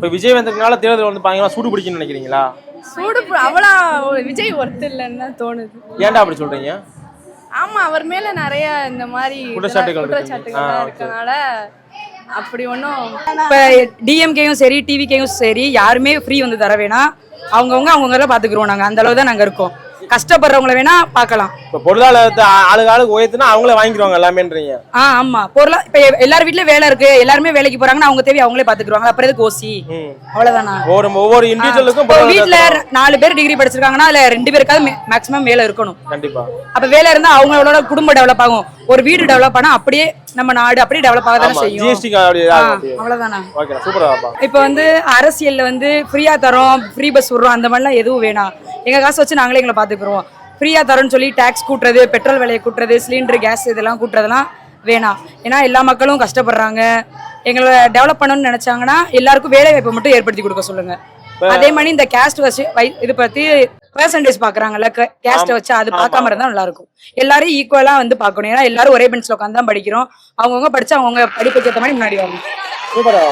இப்ப விஜய் வந்ததுனால தேர்தல் வந்து பாத்தீங்கன்னா சூடு பிடிக்கும்னு நினைக்கிறீங்களா? சூடு அவ்வளோ விஜய் ஒர்த்து இல்லைன்னு தான் தோணுது. ஏன்டா அப்படி சொல்றீங்க? ஆமா, அவர் மேல நிறைய இந்த மாதிரி குற்றச்சாட்டுகள் இருக்கனால அப்படி ஒன்றும். இப்போ டிஎம்கேயும் சரி டிவிகேயும் சரி யாருமே ஃப்ரீ வந்து தர வேணாம். அவங்கவுங்க பார்த்துக்குறோம். நாங்கள் அந்த அளவு தான் நாங்கள் இருக்கோம். கஷ்டப்படுறவங்கள வேணா பார்க்கலாம். இப்போ பொருளாதாரத்தை ஆளுக்கு உயர்த்தினா அவங்களே வாங்கிக்குவாங்க எல்லாமேன்றீங்க. ஆமா, இப்ப எல்லார் வீட்லயும் வேலை இருக்கு, எல்லாருமே வேலைக்கு போறாங்கன்னா அவங்க தேவை அவங்களே பாத்துக்குவாங்க. அப்புறம் எதுக்கு ஓசி? அவ்வளவுதானா? ஒவ்வொரு இண்டிவிஜுவலுக்கும் வீட்டுல 4 பேர் டிகிரி படிச்சிருக்காங்கன்னா அதுல 2 பேருக்காவது மேக்ஸிமம் வேலை இருக்கணும். கண்டிப்பா. அப்ப வேலை இருந்தா அவங்களோட குடும்பம் டெவலப் ஆகும். ஒரு வீடு டெவலப் ஆனா அப்படியே நம்ம நாடு அப்படியே டெவலப் ஆக தானே செய்யும். ஜிஎஸ்டி அவ்வளவுதானா? ஓகே, சூப்பரா. இப்ப வந்து அரசியல்ல வந்து ஃப்ரீயா தரோம், ஃப்ரீ பஸ் விடுறோம், அந்த மாதிரிலாம் எதுவும் வேணாம். எங்க காசு வச்சு நாங்களே எங்களை பாத்துக்கிறோம். ஃப்ரீயா தரோன்னு சொல்லி டாக்ஸ் கூட்டுறது, பெட்ரோல் விலையை கூட்டுறது, சிலிண்டர் கேஸ் இதெல்லாம் கூட்டுறதுலாம் வேணாம். ஏன்னா எல்லா மக்களும் கஷ்டப்படுறாங்க. எங்களை டெவலப் பண்ணணும்னு நினைச்சாங்கன்னா எல்லாருக்கும் வேலை வாய்ப்பை மட்டும் ஏற்படுத்தி கொடுக்க சொல்லுங்க. அதே மாதிரி இந்த கேஸ்ட் வச்சு இது பத்தி பெர்சன்டேஜ் பாக்குறாங்கல்ல, கேஸ்ட் வச்சு அது பார்க்காம இருந்தா நல்லா இருக்கும். எல்லாரும் ஈக்குவலா வந்து பார்க்கணும். ஏன்னா எல்லாரும் ஒரே பெஞ்ச்ல உட்காந்து தான் படிக்கிறோம். அவங்கவுங்க படிச்சு அவங்கவுங்க படிப்புக்கு ஏற்ற மாதிரி முன்னாடி வரணும். சூப்பரா.